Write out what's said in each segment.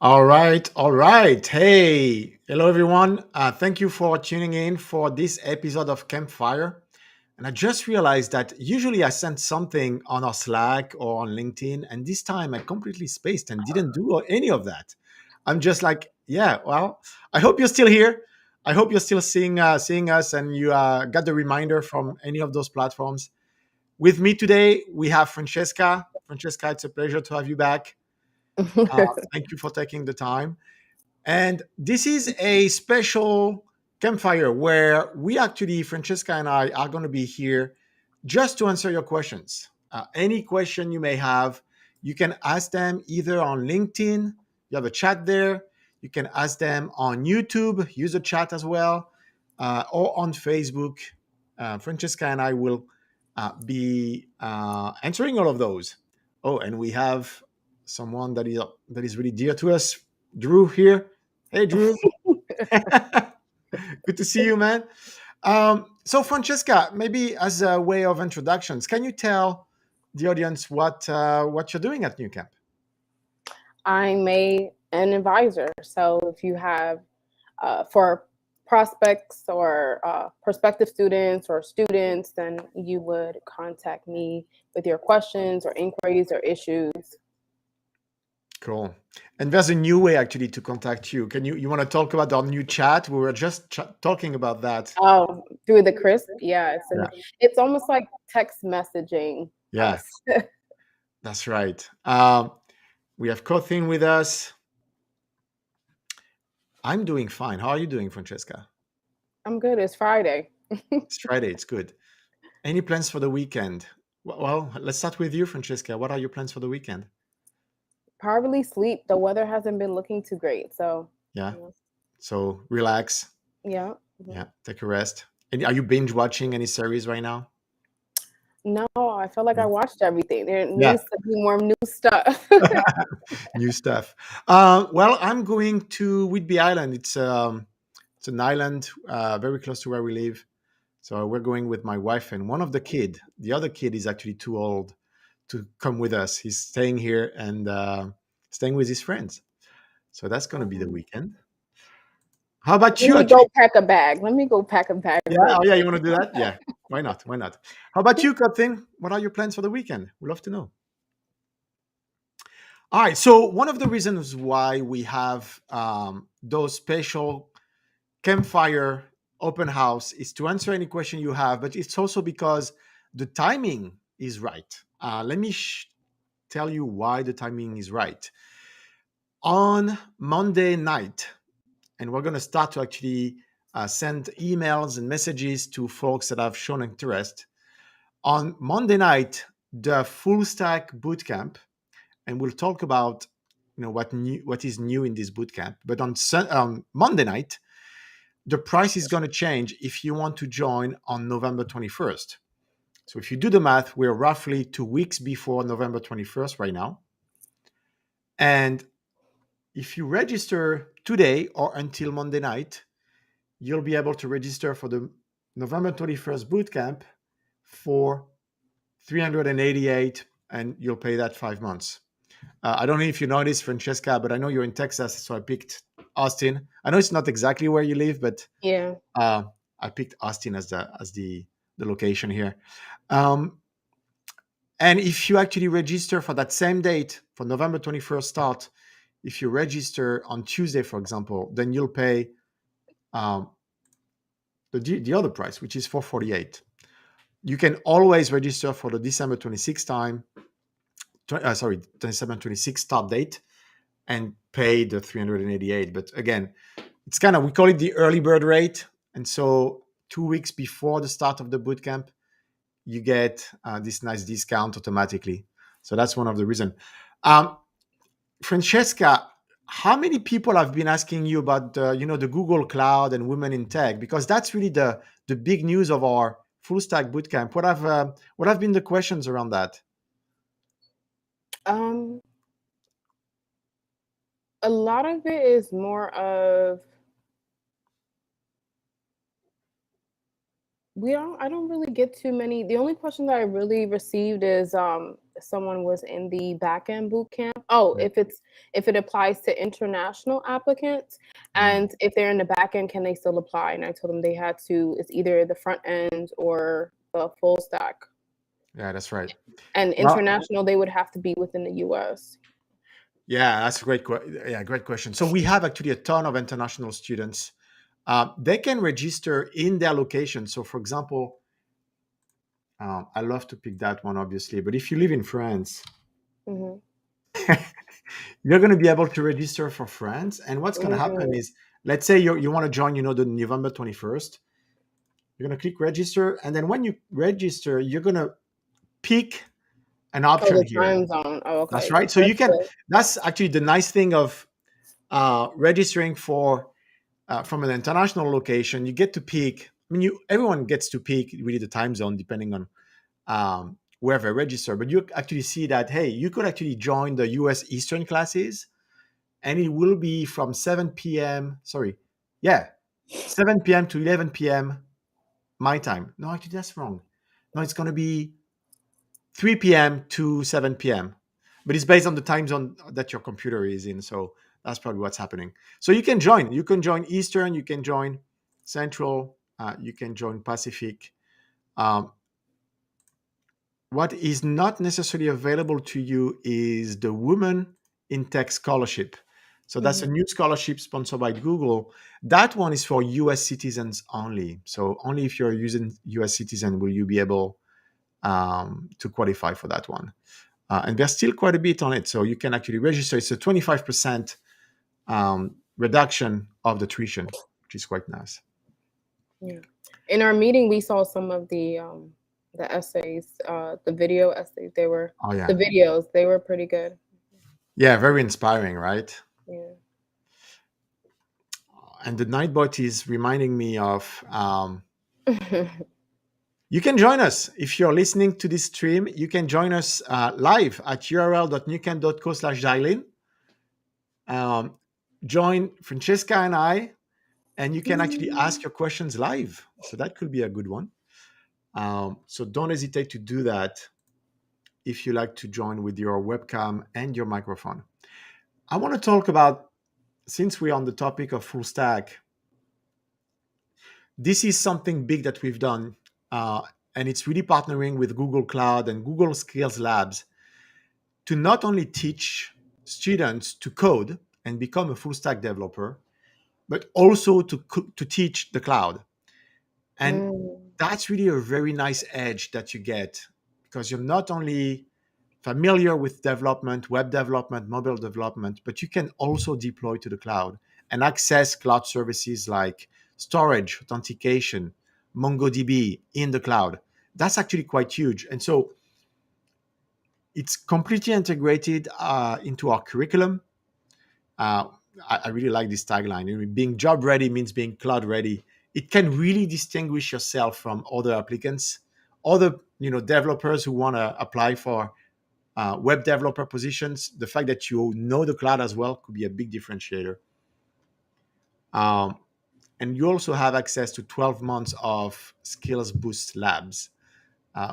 All right, all right. Hey, hello everyone. Thank you for tuning in for this episode of Campfire. And I just realized that usually I send something on our Slack or on LinkedIn, and this time I completely spaced and didn't do any of that. I'm just like, yeah. Well, I hope you're still here. I hope you're still seeing us, and you got the reminder from any of those platforms. With me today, we have Francesca. Francesca, it's a pleasure to have you back. Thank you for taking the time. And this is a special campfire where we actually, Francesca and I, are going to be here just to answer your questions. Any question you may have, you can ask them either on LinkedIn, you have a chat there. You can ask them on YouTube, use the chat as well, or on Facebook. Francesca and I will be answering all of those. Oh, and we have someone that is really dear to us, Drew here. Hey, Drew. Good to see you, man. So, Francesca, maybe as a way of introductions, can you tell the audience what you're doing at Nucamp? I'm an advisor. So if you have for prospects or prospective students or students, then you would contact me with your questions or inquiries or issues. Cool. And there's a new way actually to contact you. Can you want to talk about our new chat? We were just talking about that. Oh, through the crisp, yeah. Yeah. It's almost like text messaging Yeah, us. that's right. We have Cothin with us. I'm doing fine. How are you doing, Francesca? I'm good. It's Friday. It's Friday. It's good. Any plans for the weekend? Well, let's start with you, Francesca. What are your plans for the weekend? Probably sleep. The weather hasn't been looking too great. So, Yeah. yeah. So relax. Yeah. Yeah. Take a rest. And are you binge watching any series right now? No, I feel like I No. watched everything. There Yeah. needs to be more new stuff. New stuff. Well, I'm going to Whidbey Island. It's an island very close to where we live. So we're going with my wife and one of the kid. The other kid is actually too old to come with us. He's staying here and staying with his friends. So that's going to be the weekend. How about Let you? me Actually, go pack a bag. Let me go pack a bag yeah. real Oh, yeah. You quick. want to do that? Yeah. Why not? Why not? How about you, Captain? What are your plans for the weekend? We'd love to know. All right. So one of the reasons why we have those special campfire open house is to answer any question you have, but it's also because the timing is right. Let me tell you why the timing is right. On Monday night, and we're going to start to actually send emails and messages to folks that have shown interest. On Monday night, the full stack bootcamp, and we'll talk about what is new in this bootcamp. But on Monday night, the price is going to change if you want to join on November 21st. So if you do the math, we're roughly 2 weeks before November 21st right now. And if you register today or until Monday night, you'll be able to register for the November 21st bootcamp for 388, and you'll pay that 5 months. I don't know if you noticed, Francesca, but I know you're in Texas, so I picked Austin. I know it's not exactly where you live, but Yeah. I picked Austin as the location here. Um, and if you actually register for that same date, for November 21st start, if you register on Tuesday, for example, then you'll pay um, the other price, which is 448. You can always register for the December 26th time, 27, 26 start date, and pay the 388. But again, it's kind of, we call it the early bird rate. And so 2 weeks before the start of the bootcamp, you get this nice discount automatically. So that's one of the reasons. Um, Francesca, how many people have been asking you about the Google Cloud and women in tech? Because that's really the big news of our full stack bootcamp. What have been the questions around that? Um, a lot of it is more of I don't really get too many. The only question that I really received is someone was in the back end boot camp. Oh, Yeah. if it applies to international applicants, Mm. and if they're in the back end, can they still apply? And I told them they had to, it's either the front end or the full stack. Yeah, that's right. And Well, international, they would have to be within the US. yeah, that's a great question. So we have actually a ton of international students. They can register in their location. So, for example, I love to pick that one, obviously. But if you live in France, Hmm. you're going to be able to register for France. And what's going to happen Hmm. is, let's say you want to join, the November 21st. You're going to click register. And then when you register, you're going to pick an Oh, option the here. time zone. Oh, That's okay. right. So That's good. that's actually the nice thing of registering from an international location. You get to pick, I mean, everyone gets to pick really the time zone depending on where they register. But you actually see that, hey, you could actually join the US Eastern classes, and it will be from 7 p.m. Sorry. Yeah. 7 p.m. to 11 p.m. my time. No, actually, that's wrong. No, it's going to be 3 p.m. to 7 p.m. But it's based on the time zone that your computer is in. So that's probably what's happening. So you can join. You can join Eastern. You can join Central. You can join Pacific. Um, what is not necessarily available to you is the Women in Tech Scholarship. So that's a Hmm. new scholarship sponsored by Google. That one is for US citizens only. So only if you're using US citizen will you be able to qualify for that one. And there's still quite a bit on it. So you can actually register. It's a 25% reduction of the tuition, which is quite nice. Yeah. In our meeting, we saw some of the essays, the video essays. Oh, The yeah. videos. They were pretty good. Yeah, very inspiring, right? Yeah. And the Nightbot is reminding me of you can join us. If you're listening to this stream, you can join us live at url.nucamp.co/dial-in. Um, join Francesca and I, and you can actually ask your questions live. So that could be a good one. So don't hesitate to do that if you like to join with your webcam and your microphone. I want to talk about, since we're on the topic of full stack, this is something big that we've done, and it's really partnering with Google Cloud and Google Skills Labs to not only teach students to code and become a full stack developer, but also to teach the cloud. And Mm. that's really a very nice edge that you get because you're not only familiar with development, web development, mobile development, but you can also deploy to the cloud and access cloud services like storage, authentication, MongoDB in the cloud. That's actually quite huge. And so it's completely integrated into our curriculum. Uh, I really like this tagline. I mean, being job ready means being cloud ready. It can really distinguish yourself from other applicants, other developers who want to apply for web developer positions. The fact that you know the cloud as well could be a big differentiator. Um, and you also have access to 12 months of Skills Boost labs,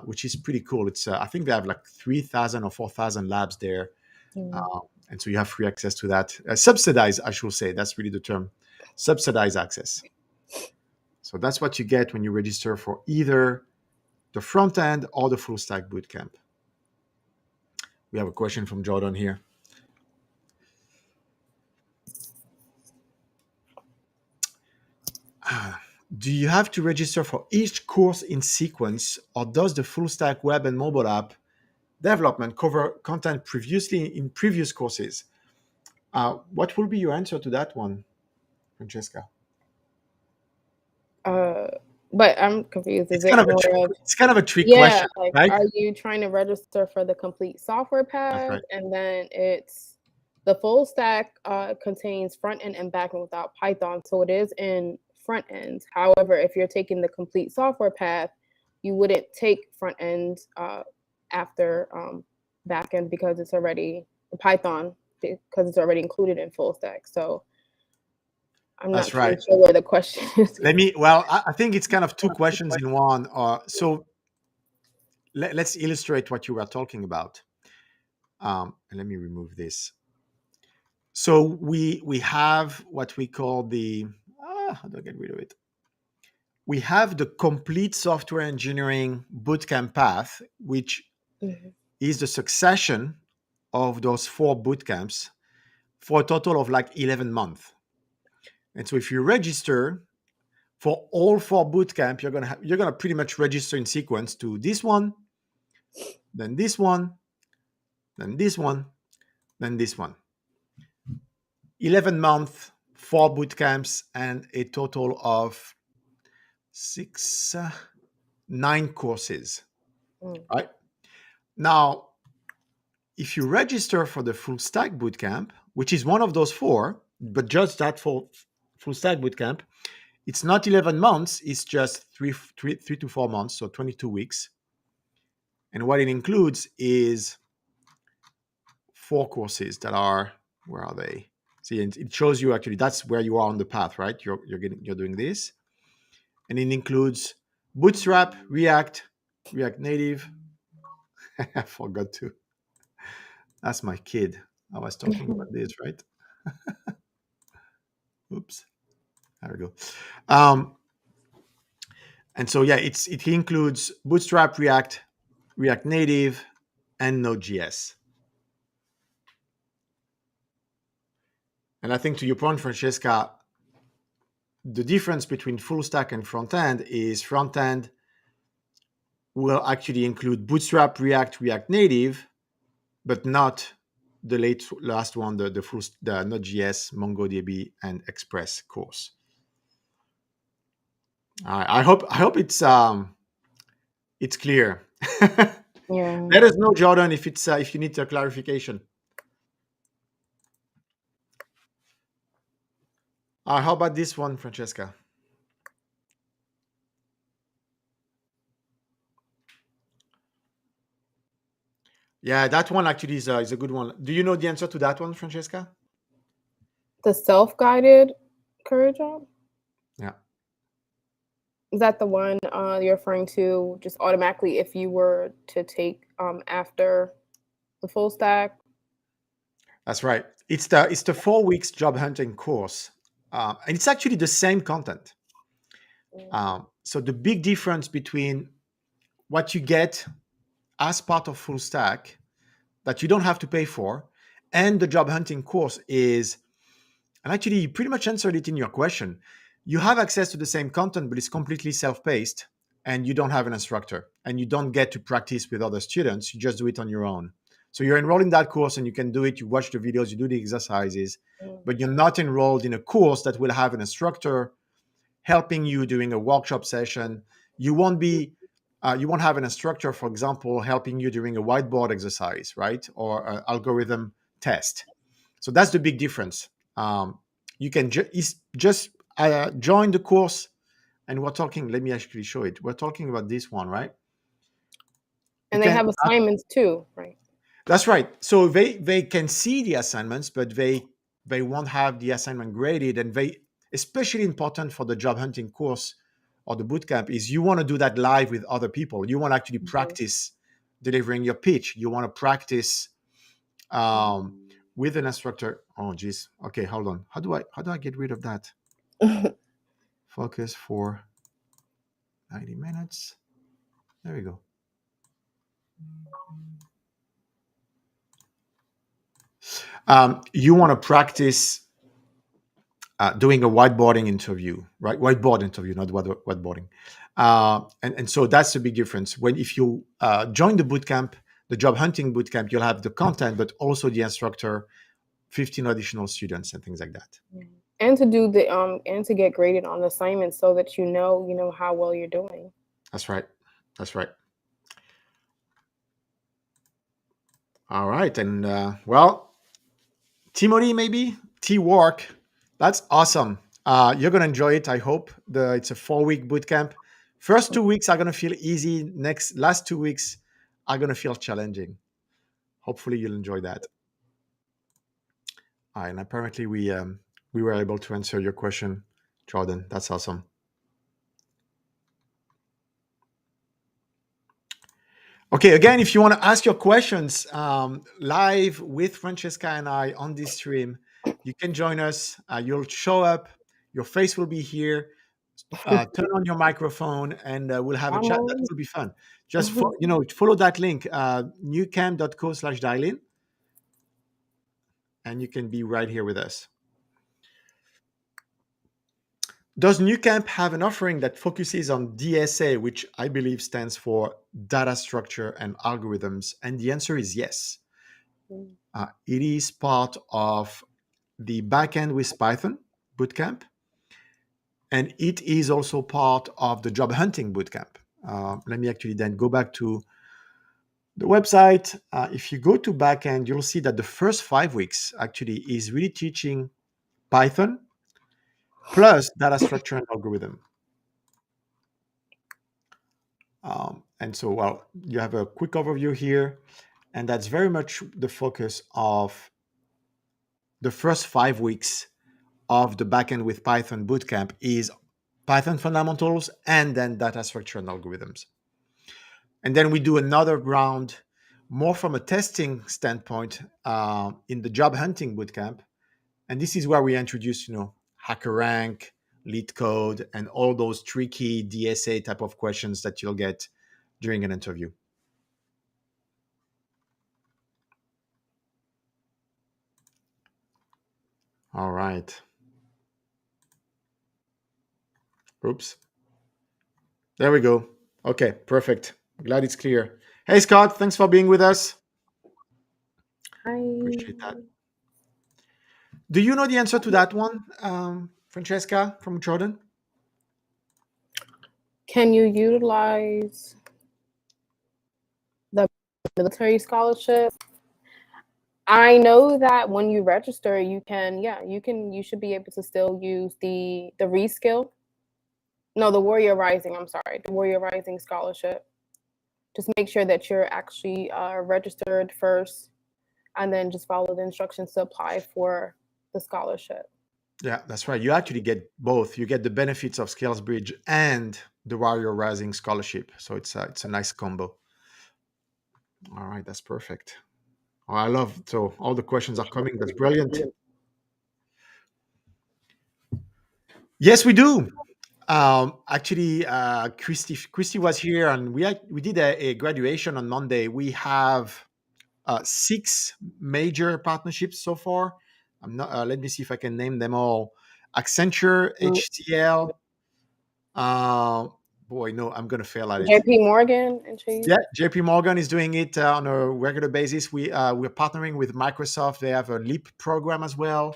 which is pretty cool. It's I think they have like 3,000 or 4,000 labs there. Mm. Uh, and so you have free access to that. Subsidized, I should say. That's really the term. Subsidized access. So that's what you get when you register for either the front end or the full stack bootcamp. We have a question from Jordan here. Do you have to register for each course in sequence, or does the full stack web and mobile app development cover content previously in previous courses? What will be your answer to that one, Francesca? Uh, but I'm confused. Is It's kind it of a more trick. of, It's kind of a trick yeah, question, like, right? are you trying to register for the complete software That's path? right. And then it's the full stack contains front end and back end without Python. So it is in front end. However, if you're taking the complete software path, you wouldn't take front end after back end because it's already Python because it's already included in full stack. So I'm That's not really right. sure where the question is. I think it's kind of two questions in one. So let's illustrate what you were talking about. And let me remove this. So we have what we call the, how do I get rid of it? We have the complete software engineering bootcamp path, which Mhm. is the succession of those 4 bootcamps for a total of like 11 months. And so if you register for all 4 bootcamp, you're gonna pretty much register in sequence to this one, then this one, then this one, then this one. 11 months, 4 bootcamps, and a total of 9 courses. Mm. Right now, if you register for the full stack bootcamp, which is one of those 4, but just that for full stack bootcamp, it's not 11 months, it's just 3 to 4 months, so 22 weeks. And what it includes is 4 courses that are, where are they? See, it shows you actually that's where you are on the path, right? You're doing this, and it includes Bootstrap, React Native. I forgot to. That's my kid. I was talking about this, right? Oops. There we go. Um, and so yeah, it includes Bootstrap, React Native, and Node.js. And I think to your point, Francesca, the difference between full stack and front end is front end will actually include Bootstrap, React Native, but not the last one, the Node.js, MongoDB, and Express course. I hope it's clear. Yeah. Let us know, Jordan, if you need a clarification. How about this one, Francesca? Yeah, that one actually is a good one. Do you know the answer to that one, Francesca? The self-guided career job? Yeah, Is that the one you're referring to just automatically if you were to take after the full stack? that's right. It's the 4 weeks job hunting course, and it's actually the same content. So the big difference between what you get as part of full stack that you don't have to pay for and the job hunting course is, and actually you pretty much answered it in your question, you have access to the same content but it's completely self-paced, and you don't have an instructor and you don't get to practice with other students, you just do it on your own. So you're enrolled in that course and you can do it, you watch the videos, you do the exercises, but you're not enrolled in a course that will have an instructor helping you during a workshop session. You won't be you won't have an instructor, for example, helping you during a whiteboard exercise, right, or an algorithm test. So that's the big difference. You can just join the course, and we're talking. Let me actually show it. We're talking about this one, right? You And they can. have assignments too, right? That's right. So they can see the assignments, but they won't have the assignment graded, and they especially important for the job hunting course or the bootcamp is you want to do that live with other people. You want to actually Mhm. practice delivering your pitch. You want to practice with an instructor. Oh, geez. Okay, hold on. How do I get rid of that? Focus for 90 minutes. There we go. You want to practice doing a whiteboarding interview, right? Whiteboard interview, not whiteboarding. And so that's the big difference. When if you join the bootcamp, the job hunting bootcamp, you'll have the content, but also the instructor, 15 additional students, and things like that. And to do the and to get graded on the assignments so that you know how well you're doing. That's right. That's right. All right. And well, Timothy, maybe T-Work. That's awesome. You're gonna enjoy it. I hope. It's a 4-week boot camp. First 2 weeks are gonna feel easy. Last 2 weeks are gonna feel challenging. Hopefully, you'll enjoy that. All right, and apparently we were able to answer your question, Jordan. That's awesome. Okay, again, if you want to ask your questions live with Francesca and I on this stream, you can join us. You'll show up, your face will be here. Turn on your microphone, and we'll have a I'm chat. That on. will be fun. Just follow that link, nucamp.co/dial-in, and you can be right here with us. Does Nucamp have an offering that focuses on DSA, which I believe stands for data structure and algorithms? And the answer is yes. It is part of the backend with Python bootcamp, and it is also part of the job hunting bootcamp. Let me actually then go back to the website. If you go to backend, you'll see that the first 5 weeks actually is really teaching Python plus data structure and algorithm. And so, well, you have a quick overview here, and that's very much the focus of the first 5 weeks of the backend with Python bootcamp is Python fundamentals and then data structure and algorithms. And then we do another round more from a testing standpoint in the job hunting bootcamp. And this is where we introduce, HackerRank, lead code, and all those tricky DSA type of questions that you'll get during an interview. All right. Oops. There we go. Okay, perfect. Glad it's clear. Hey, Scott, thanks for being with us. Hi. Appreciate that. Do you know the answer to that one, Francesca from Jordan? Can you utilize the military scholarship? I know that when you register, you should be able to still use the reskill. No, the Warrior Rising. I'm sorry, the Warrior Rising scholarship. Just make sure that you're actually registered first, and then just follow the instructions to apply for the scholarship. Yeah, that's right. You actually get both. You get the benefits of SkillsBridge and the Warrior Rising scholarship. So it's a nice combo. All right, that's perfect. Oh, I love, so all the questions are coming. That's brilliant. Yes, we do. Actually, Christy was here, and we did a graduation on Monday. We have 6 major partnerships so far. I'm not. Let me see if I can name them all. Accenture, HCL. Boy, no, I'm gonna fail at it. JP Morgan and Chase. Yeah, JP Morgan is doing it on a regular basis. We're partnering with Microsoft. They have a Leap program as well.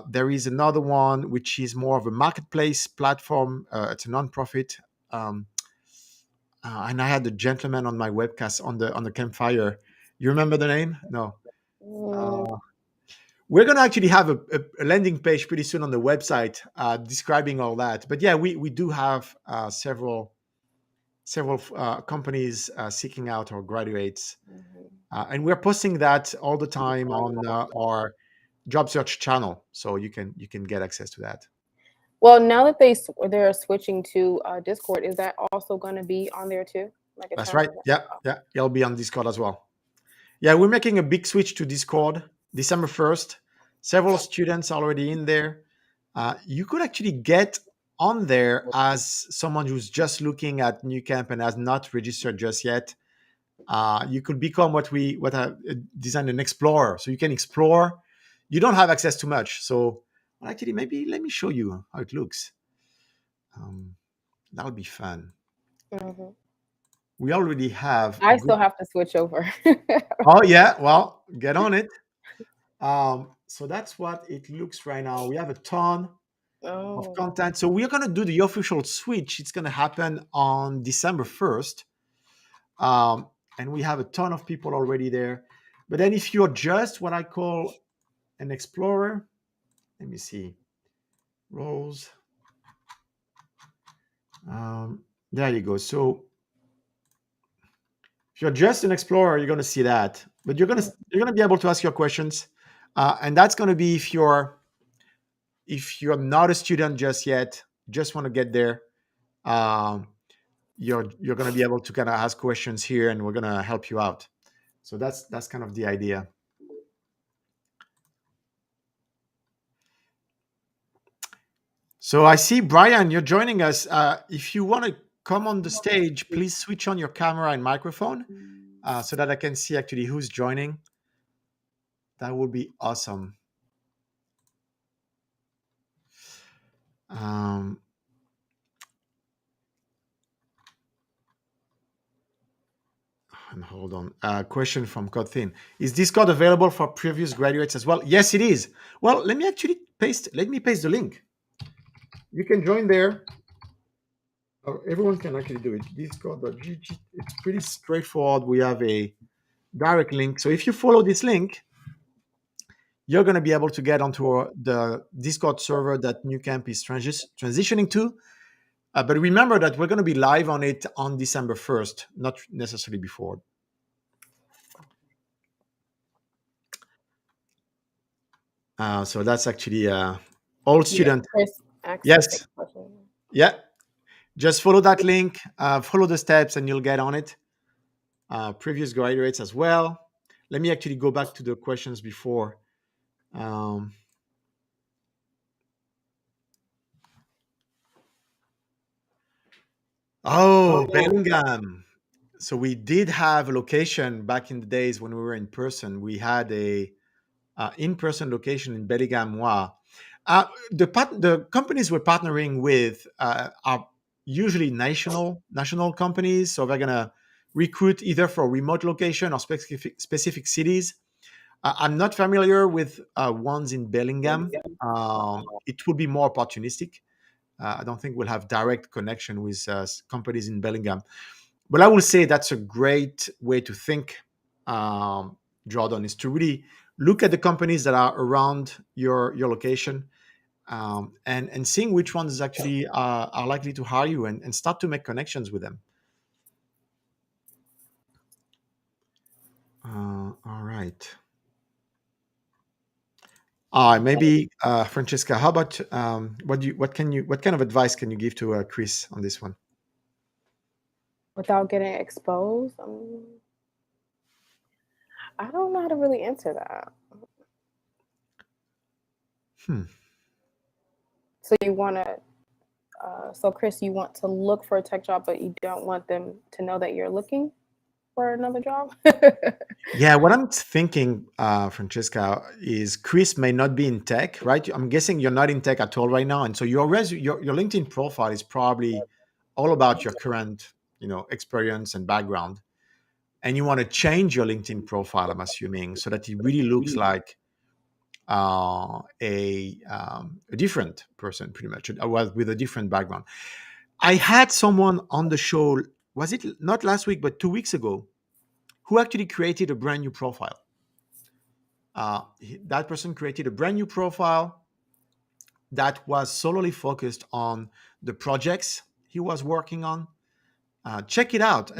There is another one which is more of a marketplace platform. It's a nonprofit. And I had the gentleman on my webcast on the Campfire. You remember the name? No. We're going to actually have a landing page pretty soon on the website describing all that. But yeah, we do have several companies seeking out our graduates, and we're posting that all the time on our job search channel, so you can get access to that. Well, now that they're switching to Discord, is that also going to be on there too? Like That's right. Yeah, it'll be on Discord as well. Yeah, we're making a big switch to Discord December 1st. Several students are already in there. You could actually get on there as someone who's just looking at Nucamp and has not registered just yet. You could become what I designed, an explorer. So you can explore. You don't have access to much. So actually, maybe let me show you how it looks. That'll be fun. Mm-hmm. We already have. I still have to switch over. Oh yeah, well, get on it. So that's what it looks right now. We have a ton of content. So we're going to do the official switch. It's going to happen on December 1st. And we have a ton of people already there. But then if you're just what I call an explorer, let me see, roles. There you go. So if you're just an explorer, you're going to see that. But you're going to be able to ask your questions. And that's going to be if you're if you're not a student just yet, just want to get there, um, you're going to be able to kind of ask questions here, and we're going to help you out. So that's kind of the idea. So I see Brian, you're joining us. If you want to come on the stage, please switch on your camera and microphone so that I can see actually who's joining. That would be awesome. Um, and hold on. Question from Codthin. Is Discord available for previous graduates as well? Yes, it is. Well, let me actually paste. Let me paste the link. You can join there. Everyone can actually do it. Discord.gg. It's pretty straightforward. We have a direct link. So if you follow this link, you're going to be able to get onto the Discord server that Nucamp is transitioning to. But remember that we're going to be live on it on December 1st, not necessarily before. So that's actually all student. Yes. Yeah. Just follow that link, follow the steps, and you'll get on it. Previous graduates as well. Let me actually go back to the questions before. Bellingham. So we did have a location back in the days when we were in person. We had a in-person location in Bellingham. The companies we're partnering with are usually national companies, so they're gonna recruit either for remote location or specific cities. I'm not familiar with ones in Bellingham. It would be more opportunistic. I don't think we'll have direct connection with companies in Bellingham, but I will say that's a great way to think, Jordan, is to really look at the companies that are around your location, and seeing which ones actually are likely to hire you, and start to make connections with them. All right. Maybe Francesca, how about what kind of advice can you give to Chris on this one? Without getting exposed, I don't know how to really answer that. So you want to, so Chris, you want to look for a tech job, but you don't want them to know that you're looking for another job? Yeah, what I'm thinking, Francesca, is Chris may not be in tech, right? I'm guessing you're not in tech at all right now, and so your LinkedIn profile is probably all about your current, experience and background, and you want to change your LinkedIn profile, I'm assuming, so that it really looks like a different person, pretty much, with a different background. I had someone on the show, was it not last week, but 2 weeks ago, who actually created a brand new profile. That person created a brand new profile that was solely focused on the projects he was working on. Check it out.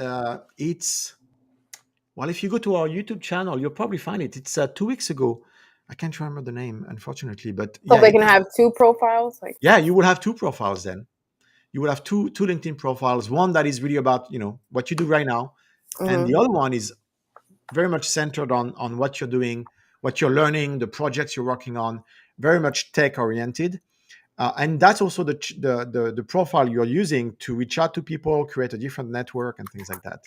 If you go to our YouTube channel, you'll probably find it. It's 2 weeks ago. I can't remember the name, unfortunately, but So they can have two profiles, you will have two profiles then. You will have two LinkedIn profiles. One that is really about what you do right now, and the other one is very much centered on what you're doing, what you're learning, the projects you're working on, very much tech oriented. And that's also the profile you're using to reach out to people, create a different network, and things like that.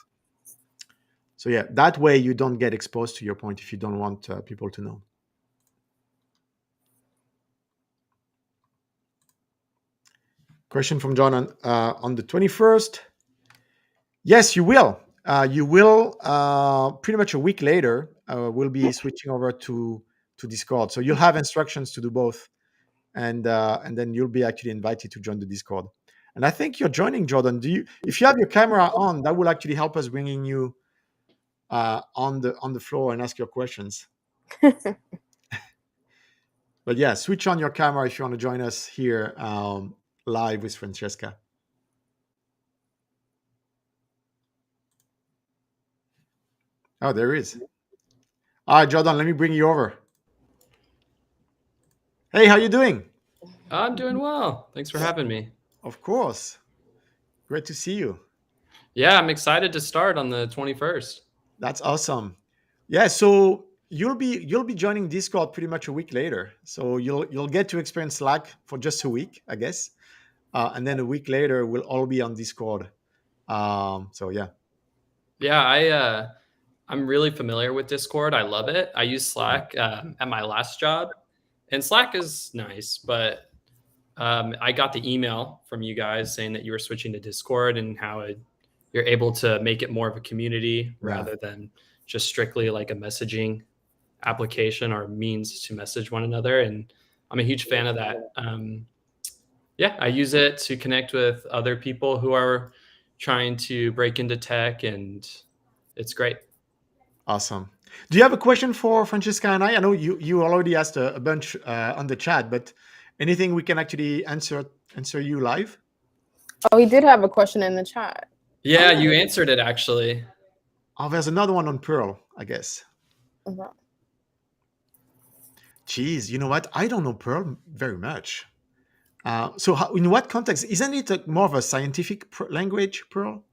So yeah, that way you don't get exposed, to your point, if you don't want people to know. Question from John on the 21st. Yes, you will. You will pretty much a week later. We'll be switching over to Discord, so you'll have instructions to do both, and then you'll be actually invited to join the Discord. And I think you're joining, Jordan. If you have your camera on, that will actually help us bringing you on the floor and ask your questions. But yeah, switch on your camera if you want to join us here live with Francesca. Oh, there is. All right, Jordan, let me bring you over. Hey, how you doing? I'm doing well. Thanks for having me. Of course. Great to see you. Yeah, I'm excited to start on the 21st. That's awesome. Yeah, so you'll be joining Discord pretty much a week later. So you'll get to experience Slack for just a week, I guess. And then a week later we'll all be on Discord. So yeah. Yeah, I'm really familiar with Discord. I love it. I use Slack at my last job, and Slack is nice, but I got the email from you guys saying that you were switching to Discord and how you're able to make it more of a community Yeah. rather than just strictly like a messaging application or means to message one another. And I'm a huge fan of that. Yeah, I use it to connect with other people who are trying to break into tech, and it's great. Awesome. Do you have a question for Francesca and I? I know you already asked a bunch on the chat, but anything we can actually answer you live? Oh, he did have a question in the chat. Yeah, you answered it actually. Oh, there's another one on Pearl, I guess. Mhm. Geez, you know what? I don't know Pearl very much. So, in what context? Isn't it more of a scientific language, Pearl?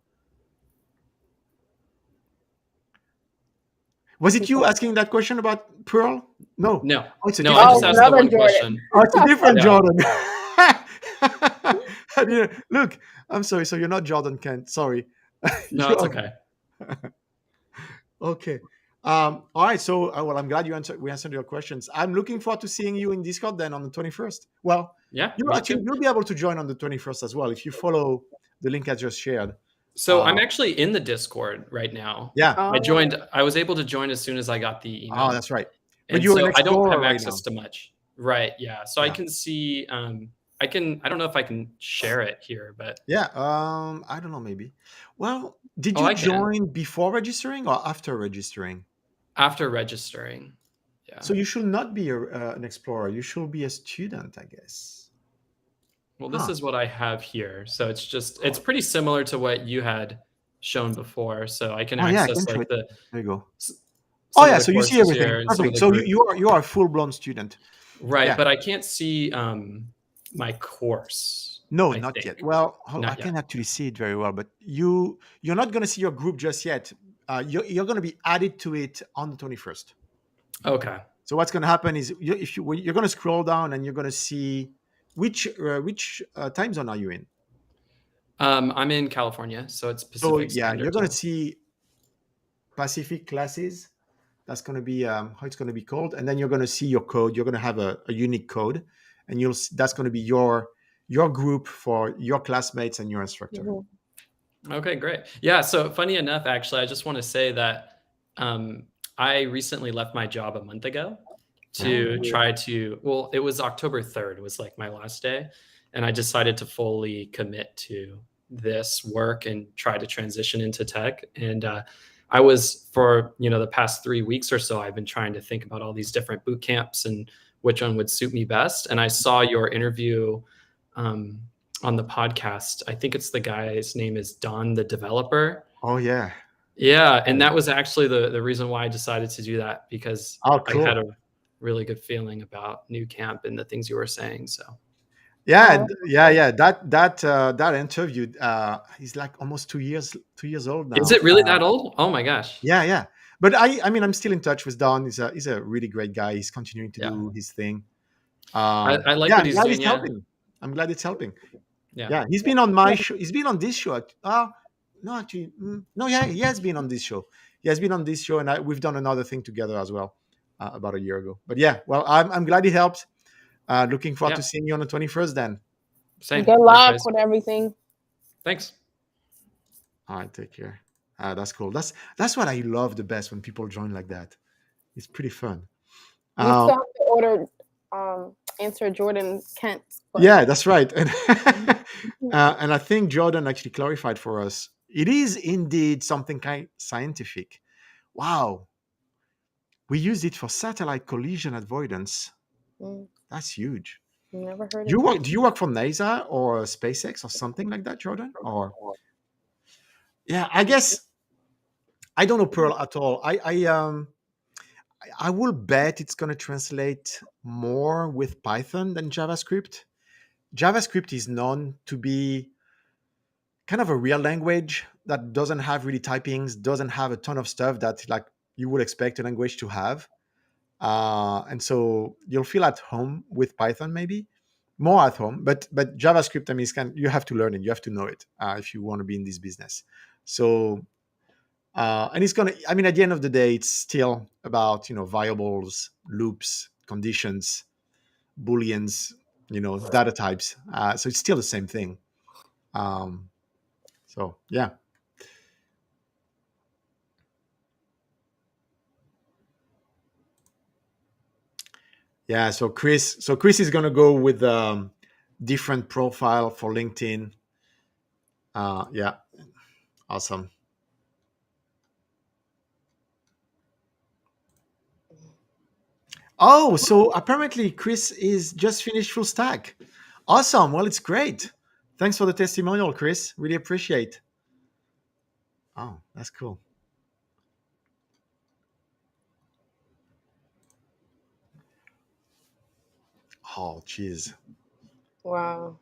Was it you asking that question about Pearl? No. No, Oh, it's a no, different I just Jordan. asked the another one Jordan. question. Oh, it's a different Yeah. Jordan. Look, I'm sorry. So you're not Jordan Kent. Sorry. No, it's okay. Okay. All right. So, well, I'm glad we answered your questions. I'm looking forward to seeing you in Discord then on the 21st. Well, Yeah, me too. you'll be able to join on the 21st as well if you follow the link I just shared. So I'm actually in the Discord right now. Yeah. I was able to join as soon as I got the email. Oh, that's right. But And you're an so I don't explorer have right access now. to much. Right. Yeah. So I Yeah. can see, I don't know if I can share it here, but Yeah. I don't know. Maybe. Well, did Oh, you I can. join before registering or after registering? After registering. Yeah. So you should not be an explorer. You should be a student, I guess. Well, this is what I have here. So it's pretty similar to what you had shown before. So I can Oh yeah, I access can show like it. the There you go. some Oh of yeah, the so you see courses everything. here and some of Perfect. the So group. you are a full blown student. Right, Yeah. but I can't see my course. No, I not think. yet. Well, Not I yet. can actually see it very well, but you're not going to see your group just yet. You're going to be added to it on the 21st. Okay. So what's going to happen is you're going to scroll down and you're going to see which time zone are you in. I'm in California, so it's Pacific Standard you're going Time. to see Pacific classes. That's going to be how it's going to be called, and then you're going to see your code. You're going to have a unique code, and that's going to be your group for your classmates and your instructor. Mhm. Okay, great. Yeah, so funny enough, actually, I just want to say that I recently left my job a month ago to try to, well, it was October 3rd, was like my last day. And I decided to fully commit to this work and try to transition into tech. And I was, for, the past 3 weeks or so, I've been trying to think about all these different boot camps and which one would suit me best. And I saw your interview on the podcast. I think it's the guy's name is Don, the developer. Oh yeah. Yeah, and that was actually the reason why I decided to do that, because cool. I had a really good feeling about Nucamp and the things you were saying. So yeah, that interview, he's like almost 2 years old now. Is it really that old? Oh my gosh. Yeah. But I mean, I'm still in touch with Don. He's a really great guy. He's continuing to do his thing. I like what he's glad doing. it's helping. I'm glad it's helping. Yeah. Yeah, he's been on my show. He's been on this show. No, actually, no. Yeah, he has been on this show. He has been on this show, and we've done another thing together as well about a year ago. But yeah, well, I'm glad it helped. Looking forward to seeing you on the 21st. Then. Same. Good luck with everything. Thanks. All right, take care. That's cool. That's what I love the best, when people join like that. It's pretty fun. You still have to order answer Jordan Kent's question. Yeah, that's right. And I think Jordan actually clarified for us. It is indeed something kind of scientific. Wow. We use it for satellite collision avoidance. That's huge. Never heard of it. Do you work for NASA or SpaceX or something like that, Jordan? Or yeah, I guess I don't know Perl at all. I will bet it's going to translate more with Python than JavaScript. JavaScript is known to be kind of a real language that doesn't have really typings, doesn't have a ton of stuff that like you would expect a language to have. And so you'll feel at home with Python, maybe more at home. But JavaScript, I mean, you have to learn it, you have to know it if you want to be in this business. So and it's gonna. I mean, at the end of the day, it's still about variables, loops, conditions, booleans, data types. So it's still the same thing. So yeah. Yeah, so Chris is gonna go with different profile for LinkedIn. Yeah, awesome. Oh, so apparently Chris is just finished full stack. Awesome. Well, it's great. Thanks for the testimonial, Chris. Really appreciate. Oh, that's cool. Oh, geez. Wow.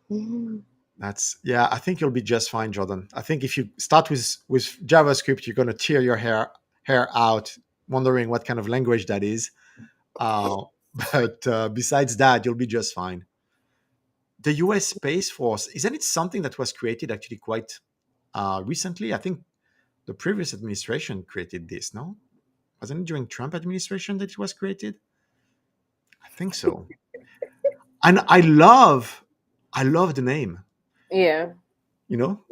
Yeah, I think you'll be just fine, Jordan. I think if you start with JavaScript, you're gonna tear your hair out, wondering what kind of language that is. Uh, but besides that, you'll be just fine. The U.S. Space Force, isn't it something that was created actually quite recently? I think the previous administration created this. No, wasn't it during Trump administration that it was created? I think so. And I love the name. Yeah. You know,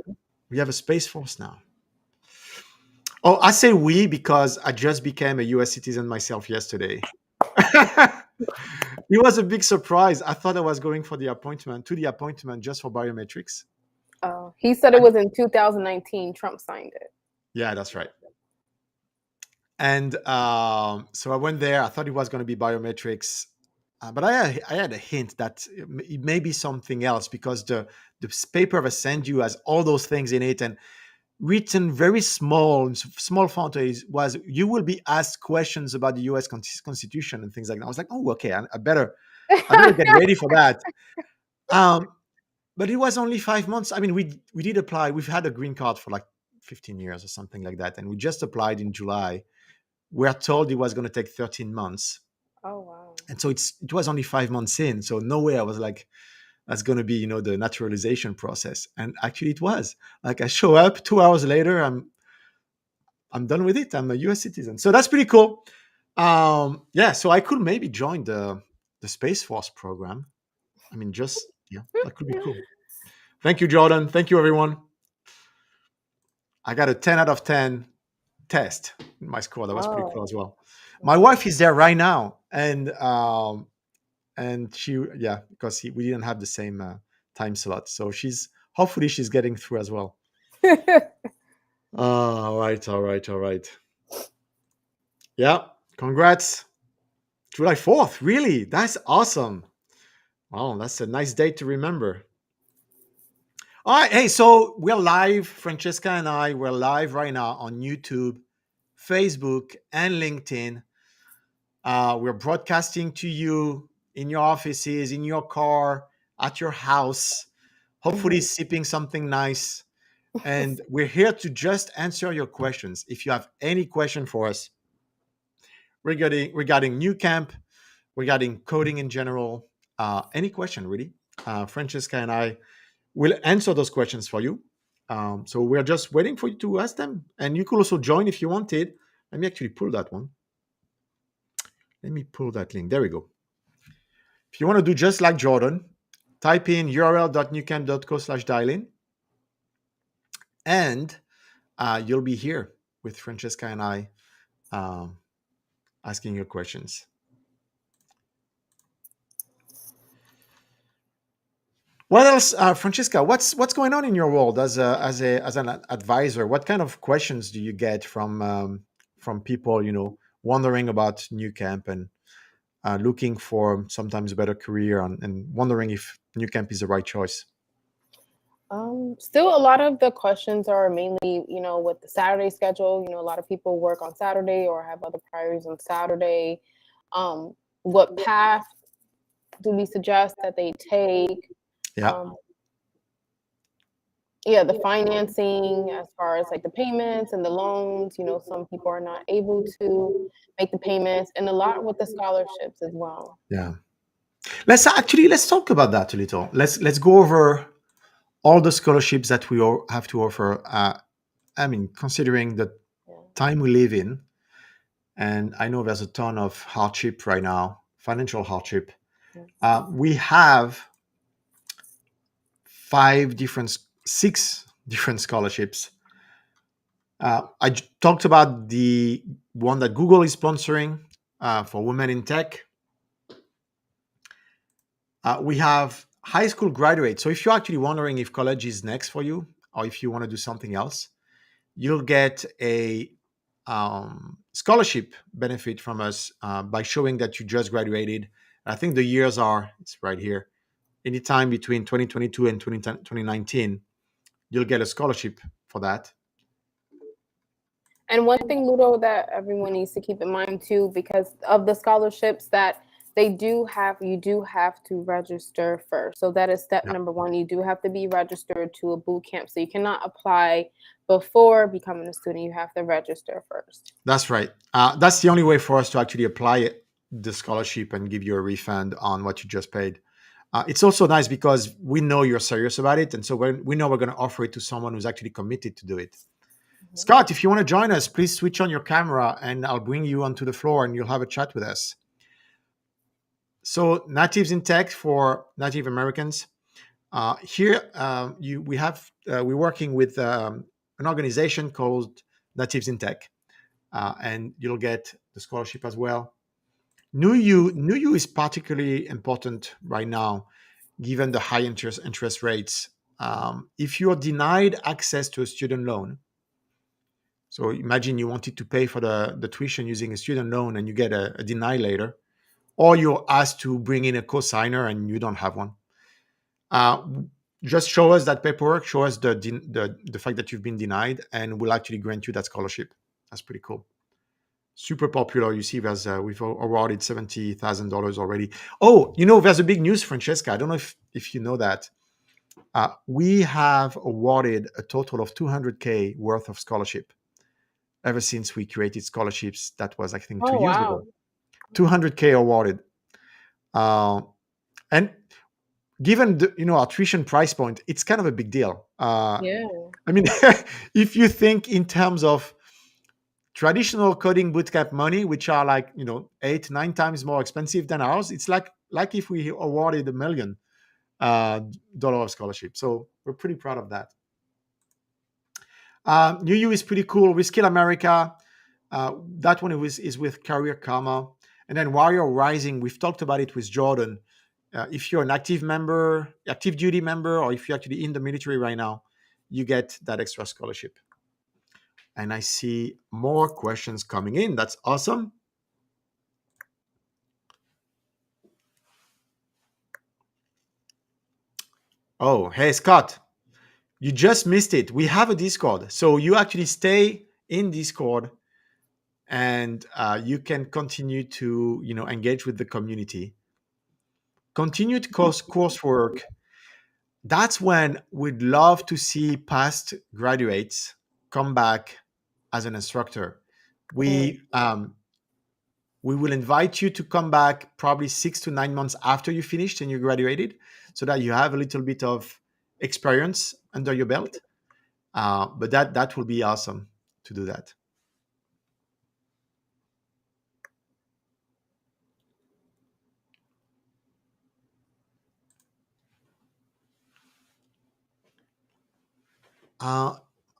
we have a Space Force now. Oh, I say we because I just became a US citizen myself yesterday. It was a big surprise. I thought I was going for the appointment just for biometrics. Oh, he said it was in 2019. Trump signed it. Yeah, that's right. And so I went there. I thought it was going to be biometrics, but I had a hint that it may be something else because the paper I sent you has all those things in it, and written very small font was you will be asked questions about the U.S. Constitution and things like that. I was like, oh, okay, I better get ready for that. But it was only 5 months. I mean, we did apply. We've had a green card for like 15 years or something like that, and we just applied in July. We're told it was going to take 13 months. Oh wow. And so it was only 5 months in. So no way I was like, that's going to be, the naturalization process. And actually it was. Like I show up 2 hours later, I'm done with it. I'm a US citizen. So that's pretty cool. Yeah, so I could maybe join the Space Force program. I mean, that could be cool. Thank you, Jordan. Thank you, everyone. I got a 10 out of 10 test in my score. That was pretty cool as well. My wife is there right now, and she, yeah, because we didn't have the same time slot, so hopefully she's getting through as well. All right. Yeah, congrats. July 4th, really? That's awesome. Wow, that's a nice date to remember. All right, hey, so we're live. Francesca and we're live right now on YouTube, Facebook, and LinkedIn. We're broadcasting to you in your offices, in your car, at your house, hopefully sipping something nice. And we're here to just answer your questions. If you have any question for us regarding Nucamp, regarding coding in general, any question really, Francesca and I will answer those questions for you. So we're just waiting for you to ask them. And you could also join if you wanted. Let me actually pull that one. Let me pull that link. There we go. If you want to do just like Jordan, type in url.nucamp.co/dial-in, and you'll be here with Francesca and I asking your questions. What else, Francesca? What's going on in your world as an advisor? What kind of questions do you get from people, wondering about Nucamp and looking for sometimes a better career and wondering if Nucamp is the right choice? Still, a lot of the questions are mainly, with the Saturday schedule. A lot of people work on Saturday or have other priorities on Saturday. What path do we suggest that they take? Yeah. Yeah, the financing as far as like the payments and the loans, some people are not able to make the payments, and a lot with the scholarships as well. Yeah. Let's talk about that a little. Let's go over all the scholarships that we all have to offer. I mean, considering the Yeah. time we live in, and I know there's a ton of hardship right now, financial hardship. Yes. We have six different scholarships. Talked about the one that Google is sponsoring for women in tech. We have high school graduates. So if you're actually wondering if college is next for you, or if you want to do something else, you'll get a scholarship benefit from us by showing that you just graduated. I think the years it's right here. Anytime between 2022 and 2019, you'll get a scholarship for that. And one thing, Ludo, that everyone needs to keep in mind too, because of the scholarships that you do have to register first. So that is step Yeah. number one. You do have to be registered to a boot camp. So you cannot apply before becoming a student. You have to register first. That's right. That's the only way for us to actually apply the scholarship and give you a refund on what you just paid. It's also nice because we know you're serious about it. And so we know we're going to offer it to someone who's actually committed to do it. Mm-hmm. Scott, if you want to join us, please switch on your camera and I'll bring you onto the floor and you'll have a chat with us. So Natives in Tech for Native Americans. Here, we're working with an organization called Natives in Tech, and you'll get the scholarship as well. NUU is particularly important right now, given the high interest rates. If you're denied access to a student loan, so imagine you wanted to pay for the tuition using a student loan and you get a deny later, or you're asked to bring in a co-signer and you don't have one. Just show us that paperwork, show us the fact that you've been denied, and we'll actually grant you that scholarship. That's pretty cool. Super popular. You see, we've awarded $70,000 already. Oh, there's a big news, Francesca. I don't know if you know that. We have awarded a total of $200K worth of scholarship ever since we created scholarships. That was, I think, 2 years ago. 200K awarded. And given our tuition price point, it's kind of a big deal. Yeah. I mean, if you think in terms of traditional coding bootcamp money, which are like 8-9 times more expensive than ours, it's like if we awarded $1 million of scholarship. So we're pretty proud of that. NUU is pretty cool. Reskill America, that one is with Career Karma. And then Warrior Rising, we've talked about it with Jordan. If you're an active duty member, or if you're actually in the military right now, you get that extra scholarship. And I see more questions coming in. That's awesome. Oh, hey, Scott, you just missed it. We have a Discord. So you actually stay in Discord and you can continue to, engage with the community. Continued coursework. That's when we'd love to see past graduates come back as an instructor. We will invite you to come back probably 6 to 9 months after you finished and you graduated, so that you have a little bit of experience under your belt. But that will be awesome to do that.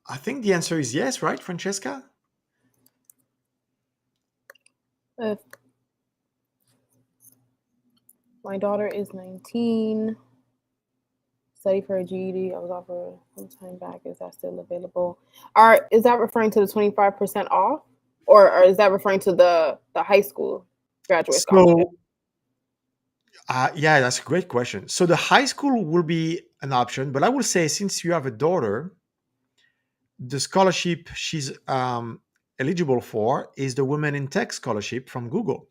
I think the answer is yes, right, Francesca? My daughter is 19. Study for a GED. I was offered some time back. Is that still available? Is that referring to the 25% off, or is that referring to the high school graduate scholarship? Yeah, that's a great question. So the high school will be an option, but I will say, since you have a daughter, the scholarship she's eligible for is the Women in Tech scholarship from Google.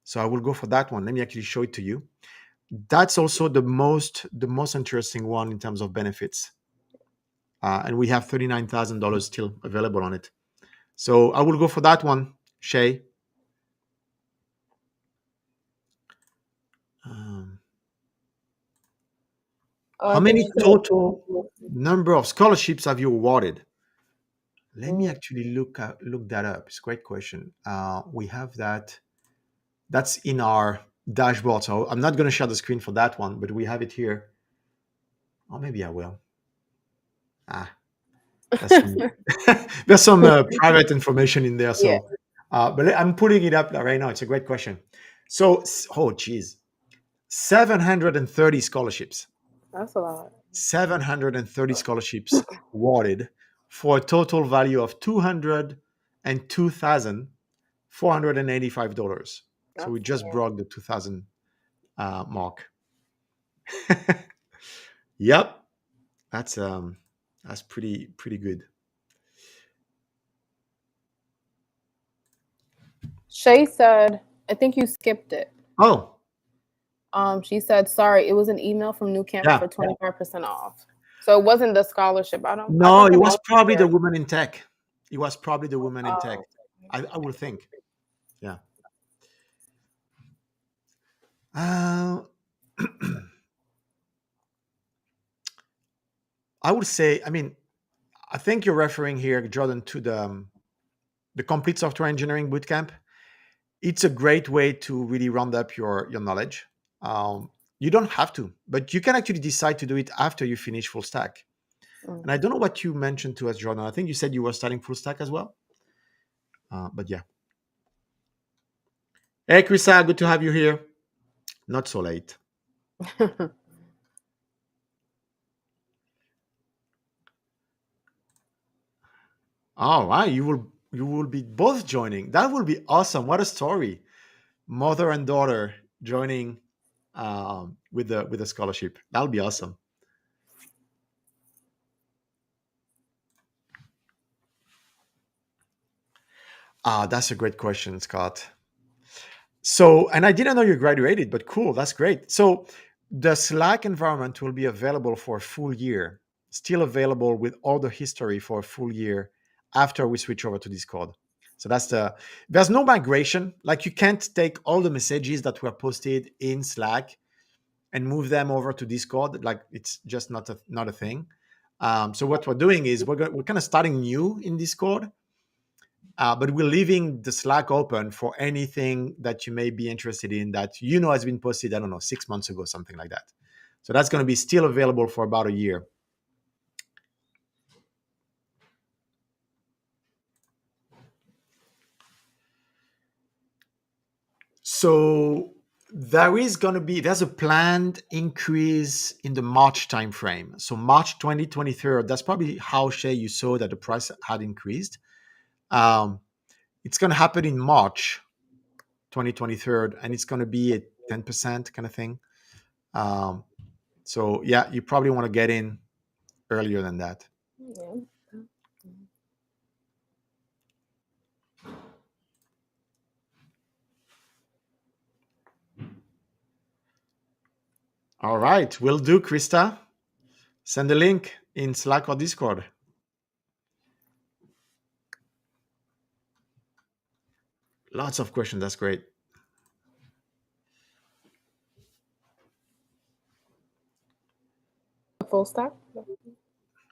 So I will go for that one. Let me actually show it to you. That's also the most interesting one in terms of benefits. And we have $39,000 still available on it. So I will go for that one, Shay. How many total number of scholarships have you awarded? Let me actually look that up. It's a great question. We have that. That's in our dashboard. So I'm not going to share the screen for that one, but we have it here. Or maybe I will. There's some private information in there. So, but I'm putting it up right now. It's a great question. So, oh, geez, 730 scholarships. That's a lot. 730 scholarships awarded for a total value of $202,485. So we just broke the 2,000 mark. Yep, that's pretty good. Shay said, I think you skipped it. Oh. She said, sorry, it was an email from Nucamp for 25% off. So it wasn't the scholarship. No, it was probably the woman in tech. It was probably the woman in tech. I would think. Yeah. I would say, I think you're referring here, Jordan, to the complete software engineering bootcamp. It's a great way to really round up your knowledge. You don't have to, but you can actually decide to do it after you finish full stack. And I don't know what you mentioned to us, Jordan. I think you said you were starting full stack as well. But yeah. Hey, Krista, good to have you here. Not so late. All right, you will be both joining. That will be awesome. What a story! Mother and daughter joining with a scholarship. That'll be awesome. That's a great question, Scott. So, and I didn't know you graduated, but cool, that's great. So the Slack environment will be available for a full year, still available with all the history for a full year after we switch over to Discord. So there's no migration. Like, you can't take all the messages that were posted in Slack and move them over to Discord. Like, it's just not a thing. So what we're doing is we're kind of starting new in Discord. But we're leaving the Slack open for anything that you may be interested in that has been posted, I don't know, 6 months ago, something like that. So that's going to be still available for about a year. So there's a planned increase in the March timeframe. So March 2023, that's probably how, Shay, you saw that the price had increased. It's going to happen in March 2023, and it's going to be a 10% kind of thing. So yeah, you probably want to get in earlier than that. Yeah. All right, will do, Krista. Send the link in Slack or Discord. Lots of questions. That's great. Full stack.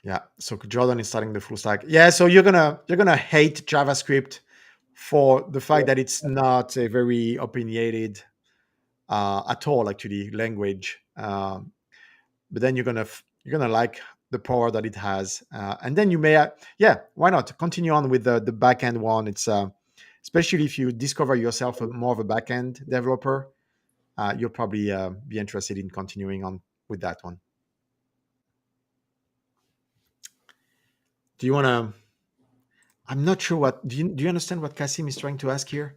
Yeah. So Jordan is starting the full stack. Yeah. So you're gonna hate JavaScript for the fact that it's not a very opinionated at all, actually, language. But then you're gonna like the power that it has, and then you may, why not continue on with the backend one? It's especially if you discover yourself more of a backend developer, you'll probably be interested in continuing on with that one. Do you want to? I'm not sure what. Do you understand what Kasim is trying to ask here?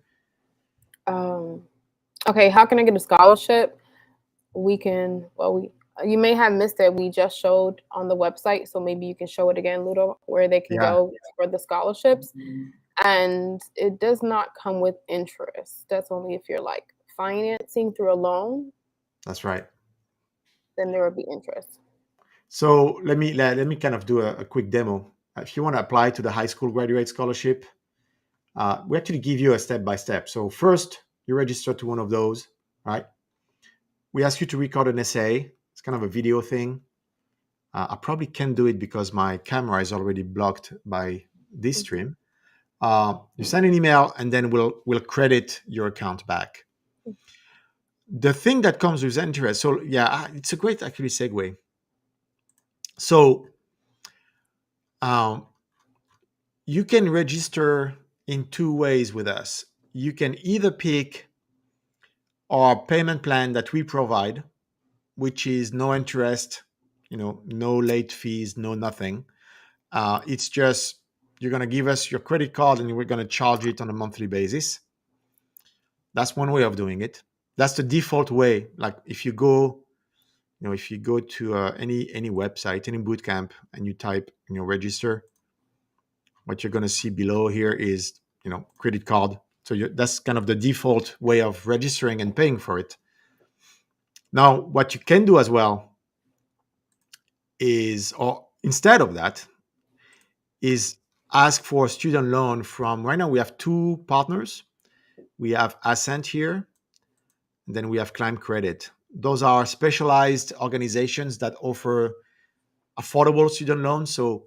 Okay, how can I get a scholarship? You may have missed it. We just showed on the website, so maybe you can show it again, Ludo, where they can go for the scholarships. And it does not come with interest. That's only if you're like financing through a loan. That's right. then there would be interest. So let me kind of do a quick demo. If you want to apply to the high school graduate scholarship, we actually give you a step by step. So first, you register to one of those, right? We ask you to record an essay. It's kind of a video thing. I probably can't do it because my camera is already blocked by this stream. You send an email, and then we'll credit your account back. The thing that comes with interest. So yeah, it's a great actually segue. So you can register in two ways with us. You can either pick our payment plan that we provide, which is no interest, no late fees, no nothing. It's just you're going to give us your credit card and we're going to charge it on a monthly basis. That's one way of doing it. That's the default way. Like if you go to any website, any bootcamp, and you type register, what you're going to see below here is credit card. So that's kind of the default way of registering and paying for it. Now, what you can do as well is, or instead of that, is ask for a student loan from, right now we have two partners. We have Ascent here, and then we have Climb Credit. Those are specialized organizations that offer affordable student loans. So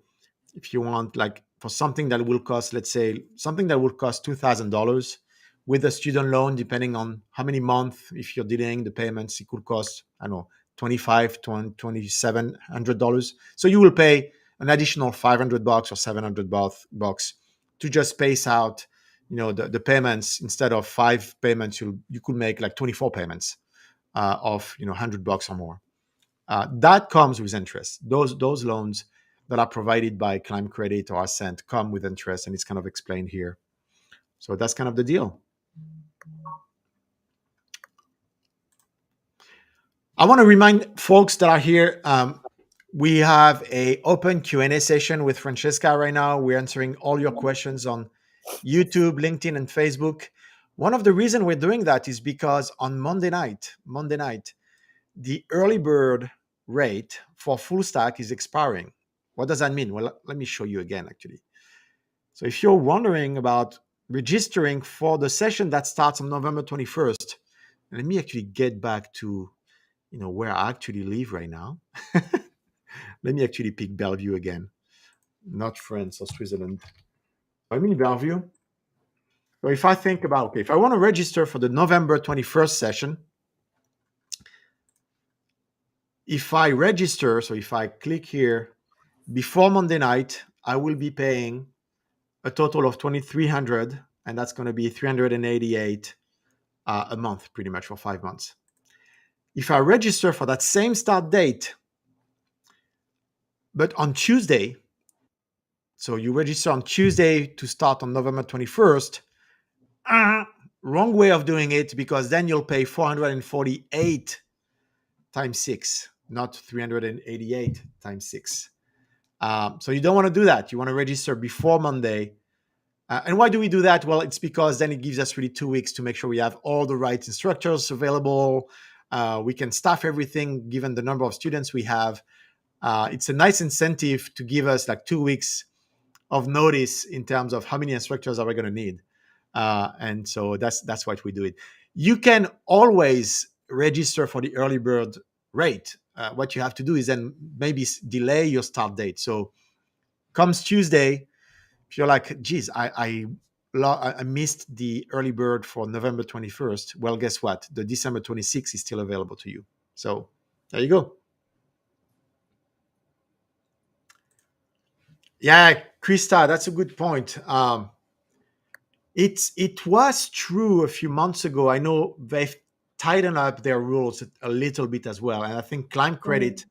if you want, like, for something that will cost, let's say, something that will cost $2,000 with a student loan, depending on how many months, if you're delaying the payments, it could cost, I don't know, $2,500 to $2,700. So you will pay an additional $500 or $700 to just space out, the payments. Instead of 5 payments, you could make like 24 payments of $100 or more. That comes with interest. Those loans that are provided by Climb Credit or Ascent come with interest, and it's kind of explained here. So that's kind of the deal. I want to remind folks that are here, we have a open Q&A session with Francesca right now. We're answering all your questions on YouTube, LinkedIn, and Facebook. One of the reasons we're doing that is because on Monday night, the early bird rate for full stack is expiring. What does that mean? Well, let me show you again, actually. So if you're wondering about registering for the session that starts on November 21st, let me actually get back to where I actually live right now. Let me actually pick Bellevue again, not France or Switzerland. I'm in Bellevue. So if I think about, okay, if I want to register for the November 21st session, if I register, so if I click here before Monday night, I will be paying a total of $2,300, and that's going to be $388 a month, pretty much for 5 months. If I register for that same start date, but on Tuesday, so you register on Tuesday to start on November 21st, wrong way of doing it, because then you'll pay 448 times 6, not 388 times 6. So you don't want to do that. You want to register before Monday. And why do we do that? Well, it's because then it gives us really 2 weeks to make sure we have all the right instructors available. We can staff everything given the number of students we have. It's a nice incentive to give us like 2 weeks of notice in terms of how many instructors are we going to need. And so that's why we do it. You can always register for the early bird rate. What you have to do is then maybe delay your start date. So comes Tuesday, if you're like, geez, I missed the early bird for November 21st. Well, guess what? The December 26th is still available to you. So there you go. Yeah, Krista, that's a good point. It was true a few months ago. I know they've tightened up their rules a little bit as well. And I think Climb Credit,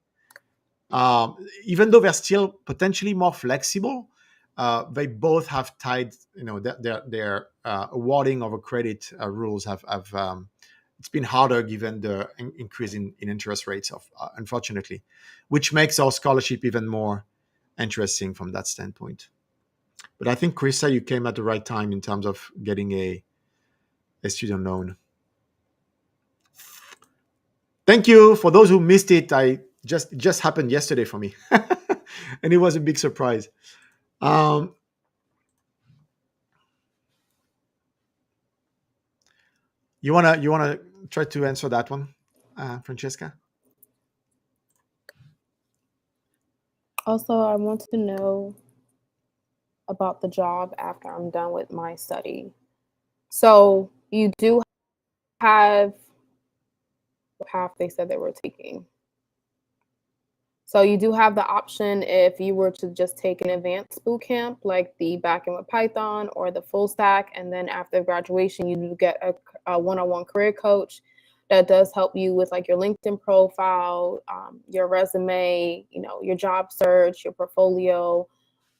even though they're still potentially more flexible, they both have tied, their awarding of a credit rules have it's been harder given the increase in interest rates, unfortunately, which makes our scholarship even more interesting from that standpoint. But I think, Krista, you came at the right time in terms of getting a student loan. thank you for those who missed it. It just happened yesterday for me, and it was a big surprise. Um, you wanna try to answer that one, Francesca? Also, I want to know about the job after I'm done with my study. So you do have the path they said they were taking. So you do have the option if you were to just take an advanced boot camp, like the backend with Python or the full stack, and then after graduation, you do get a one-on-one career coach that does help you with like your LinkedIn profile, your resume, your job search, your portfolio,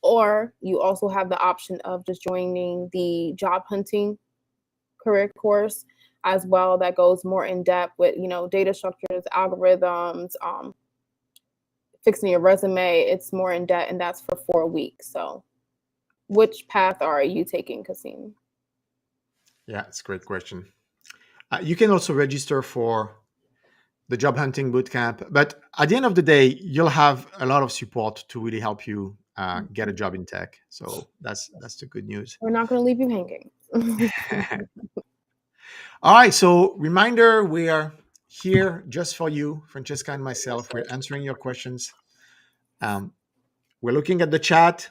or you also have the option of just joining the job hunting career course as well that goes more in depth with data structures, algorithms, fixing your resume. It's more in depth, and that's for 4 weeks. So which path are you taking, Kasim? Yeah, it's a great question. You can also register for the job hunting bootcamp, but at the end of the day, you'll have a lot of support to really help you get a job in tech. So that's the good news. We're not going to leave you hanging. All right. So reminder, we are here just for you, Francesca and myself. We're answering your questions. We're looking at the chat.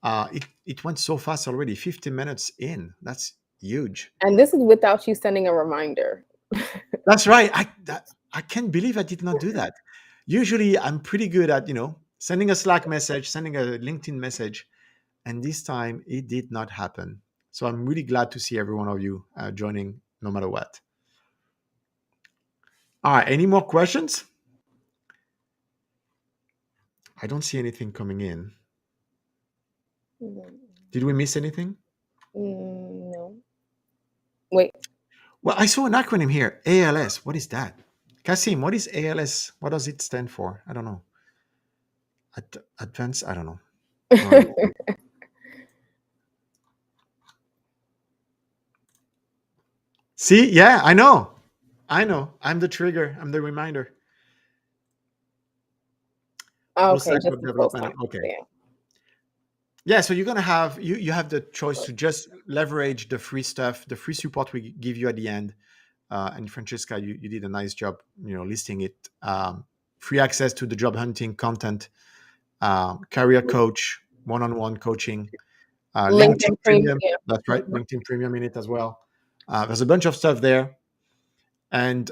It went so fast already. 50 minutes in. That's huge. And this is without you sending a reminder. That's right. I can't believe I did not do that. Usually, I'm pretty good at sending a Slack message, sending a LinkedIn message, and this time it did not happen. So I'm really glad to see every one of you joining, no matter what. All right. Any more questions? I don't see anything coming in. Did we miss anything? No. Wait. Well, I saw an acronym here. ALS. What is that? Kasim, what is ALS? What does it stand for? I don't know. Advanced? I don't know. No idea. See? Yeah, I know. I'm the trigger. I'm the reminder. Okay, just development. Okay. Yeah, so you're gonna have you have the choice to just leverage the free stuff, the free support we give you at the end. And Francesca, you did a nice job, listing it. Free access to the job hunting content, career coach, one-on-one coaching, LinkedIn Premium. Yeah. That's right, LinkedIn Premium in it as well. There's a bunch of stuff there, and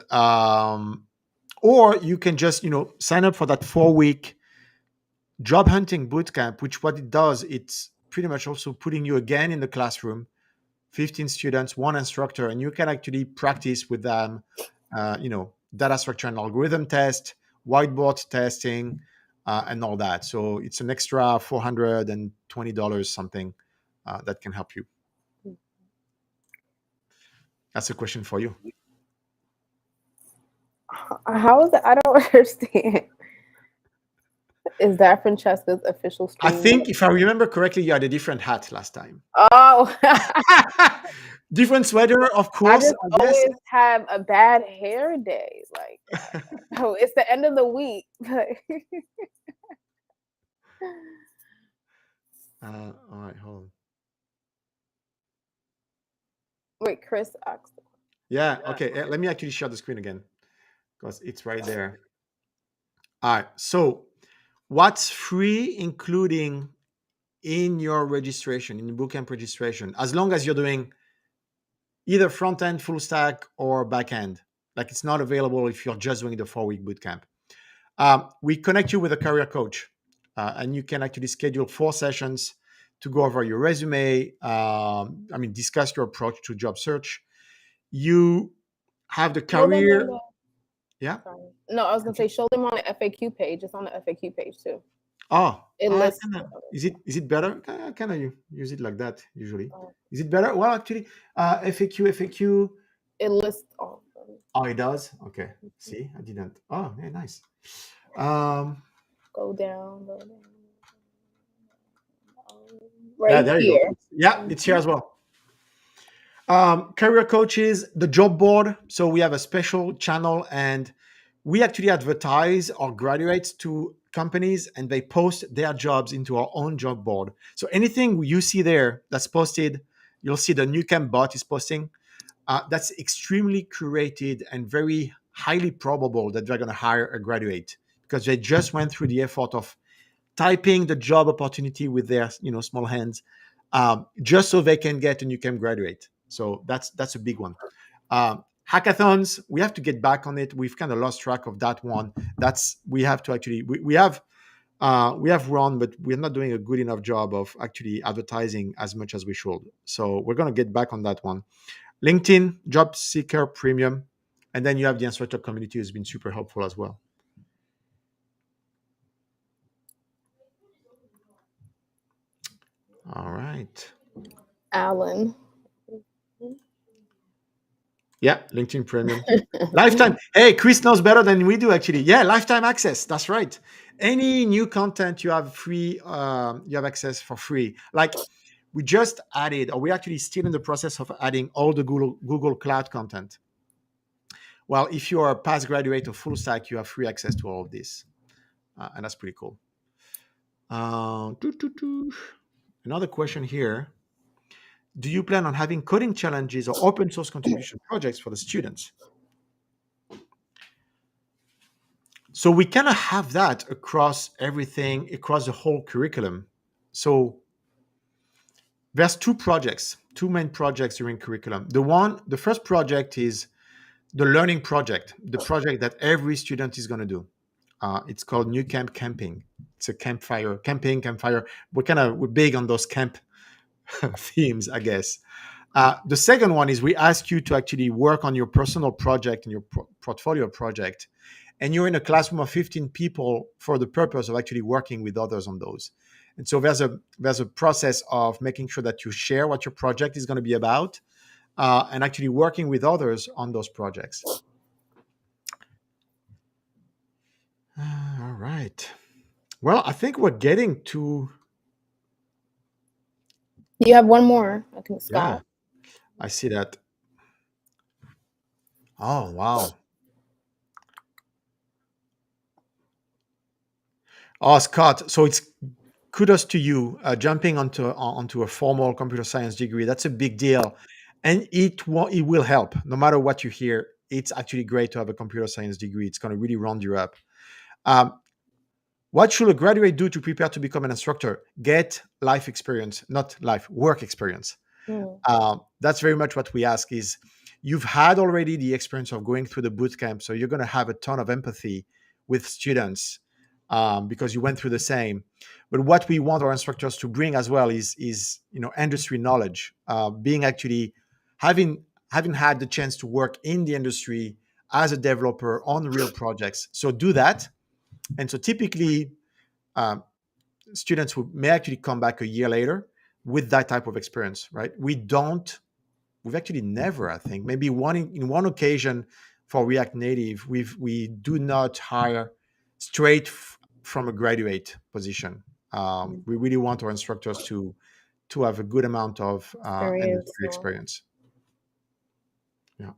or you can just sign up for that 4-week job hunting bootcamp, which what it does, it's pretty much also putting you again in the classroom, 15 students, one instructor, and you can actually practice with them, data structure and algorithm test, whiteboard testing, and all that. So it's an extra $420 something that can help you. That's a question for you. How is it? I don't understand. Is that Francesca's official stream? I think if I remember correctly, you had a different hat last time. Oh. Different sweater, of course. I just always have a bad hair day. Like, oh, it's the end of the week. All right, hold on. Wait, Chris asked. Yeah, okay. Let me actually share the screen again because it's right there. All right. So what's free, including in your registration, in the bootcamp registration, as long as you're doing either front end, full stack, or back end? Like, it's not available if you're just doing the 4-week bootcamp. We connect you with a career coach, and you can actually schedule 4 sessions to go over your resume. Discuss your approach to job search. You have the career. Yeah. Sorry. No, I was gonna say show them on the FAQ page. It's on the FAQ page too. Oh, it lists. Is it better? Can I use it like that usually? Is it better? Well, actually, FAQ. It lists all. Oh, it does. Okay. See, I didn't. Oh, yeah, nice. Go down. Right yeah, there here. You go. Yeah, it's here as well. Career coaches, the job board. So we have a special channel, and we actually advertise our graduates to companies, and they post their jobs into our own job board. So anything you see there that's posted, you'll see the Nucamp bot is posting. That's extremely curated and very highly probable that they're going to hire a graduate because they just went through the effort of typing the job opportunity with their small hands, just so they can get a Nucamp graduate. So that's a big one. Hackathons, we have to get back on it. We've kind of lost track of that one. We have to actually we have run, but we're not doing a good enough job of actually advertising as much as we should. So we're going to get back on that one. LinkedIn, Job Seeker Premium, and then you have the instructor community who's been super helpful as well. All right. Alan. Yeah, LinkedIn Premium. Lifetime. Hey, Chris knows better than we do, actually. Yeah, lifetime access. That's right. Any new content you have free, you have access for free. Like we just added, or we're actually still in the process of adding all the Google Cloud content. Well, if you are a past graduate of full stack, you have free access to all of this. And that's pretty cool. Another question here. Do you plan on having coding challenges or open source contribution projects for the students? So we kind of have that across everything, across the whole curriculum. So there's two main projects during curriculum. The first project is the learning project, the project that every student is going to do. It's called Nucamp Camping. It's a campfire. We're big on those camp themes, I guess. The second one is we ask you to actually work on your personal project and your portfolio project. And you're in a classroom of 15 people for the purpose of actually working with others on those. And so there's a process of making sure that you share what your project is going to be about, and actually working with others on those projects. All right. Well, I think we're getting to. You have one more, I think, Scott. Yeah, I see that. Oh, wow. Oh, Scott. So it's kudos to you jumping onto a formal computer science degree. That's a big deal, and it will help no matter what you hear. It's actually great to have a computer science degree. It's going to really round you up. What should a graduate do to prepare to become an instructor? Get life experience, not work experience. That's very much what we ask. Is you've had already the experience of going through the boot camp, so you're going to have a ton of empathy with students. Because you went through the same. But what we want our instructors to bring as well is industry knowledge, having had the chance to work in the industry as a developer on real projects. So do that. And so typically students who may actually come back a year later with that type of experience, right? We've actually never, I think, maybe in one occasion for React Native, we do not hire straight from a graduate position. We really want our instructors to have a good amount of industry experience. Yeah.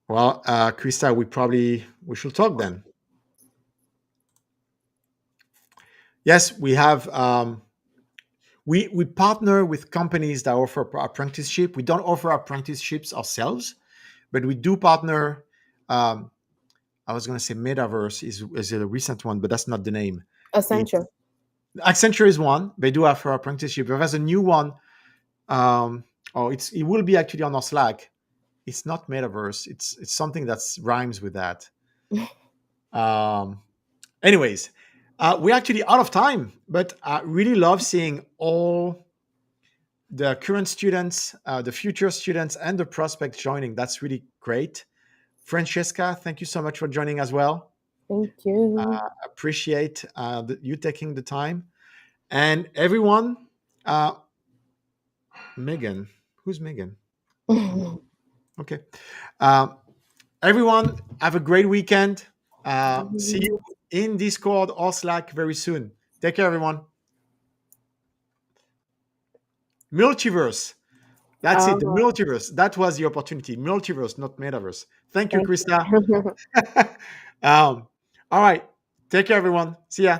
Well, Krista, we should talk then. Yes, we have. We partner with companies that offer apprenticeship. We don't offer apprenticeships ourselves, but we do partner. I was going to say Metaverse is a recent one, but that's not the name. Accenture. Accenture is one. They do offer apprenticeship. There's a new one. It will be actually on our Slack. It's not Metaverse. It's something that rhymes with that. Anyways, we're actually out of time, but I really love seeing all the current students, the future students, and the prospects joining. That's really great. Francesca, thank you so much for joining as well. Thank you. Appreciate you taking the time. And everyone, Megan. Who's Megan? Okay. Everyone, have a great weekend. See you in Discord or Slack very soon. Take care, everyone. Multiverse. That's it. The Oh, multiverse. That was the opportunity. Multiverse, not metaverse. Thank you, thank Krista. you. All right. Take care, everyone. See ya.